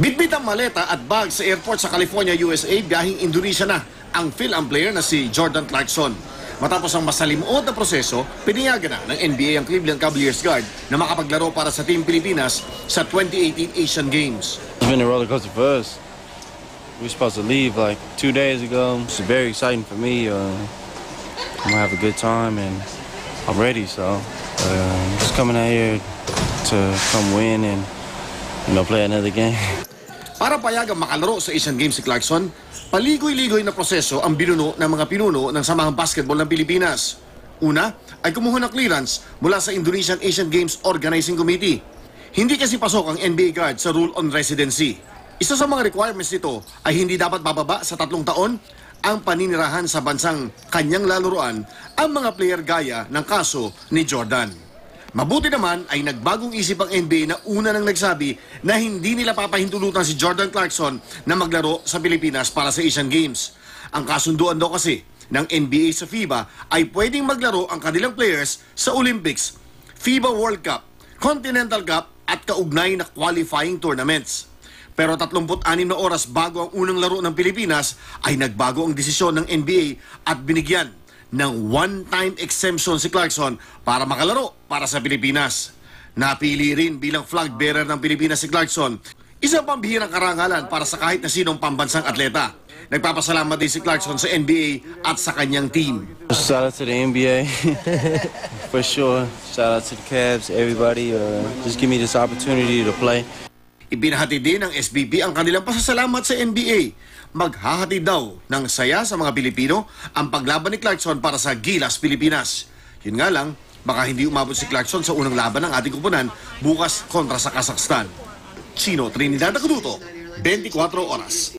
Bitbit ang maleta at bag sa airport sa California, USA, biyaheng Indonesia na ang Phil-Am player na si Jordan Clarkson. Matapos ang masalimuot na proseso, pinayagan na ng NBA ang Cleveland Cavaliers guard na makapaglaro para sa Team Pilipinas sa 2018 Asian Games. It's been a roller coaster for us. We were supposed to leave like 2 days ago. It's very exciting for me. I'm gonna have a good time and I'm ready. So just coming out here to come win and play another game. Para payagang makalaro sa Asian Games si Clarkson, paligoy-ligoy na proseso ang binuno ng mga pinuno ng Samahang Basketball ng Pilipinas. Una ay kumuha ng clearance mula sa Indonesian Asian Games Organizing Committee. Hindi kasi pasok ang NBA guard sa rule on residency. Isa sa mga requirements nito ay hindi dapat bababa sa 3 taon ang paninirahan sa bansang kanyang lalaroan ang mga player gaya ng kaso ni Jordan. Mabuti naman ay nagbagong isip ang NBA na una nang nagsabi na hindi nila papahintulutan si Jordan Clarkson na maglaro sa Pilipinas para sa Asian Games. Ang kasunduan daw kasi ng NBA sa FIBA ay pwedeng maglaro ang kanilang players sa Olympics, FIBA World Cup, Continental Cup at kaugnay na qualifying tournaments. Pero 36 na oras bago ang unang laro ng Pilipinas ay nagbago ang desisyon ng NBA at binigyan ng one-time exemption si Clarkson para makalaro para sa Pilipinas. Napili rin bilang flag bearer ng Pilipinas si Clarkson, isang pambihirang karangalan para sa kahit na sinong pambansang atleta. Nagpapasalamat din si Clarkson sa NBA at sa kanyang team. Shout out to the NBA, for sure. Shout out to the Cavs, everybody. Just give me this opportunity to play. Ibinahati din ng SBP ang kanilang pasasalamat sa NBA. Maghahatid daw ng saya sa mga Pilipino ang paglaban ni Clarkson para sa Gilas, Pilipinas. Yun nga lang, baka hindi umabot si Clarkson sa unang laban ng ating kupunan bukas kontra sa Kazakhstan. Chino Trinidad Acuduto, 24 oras.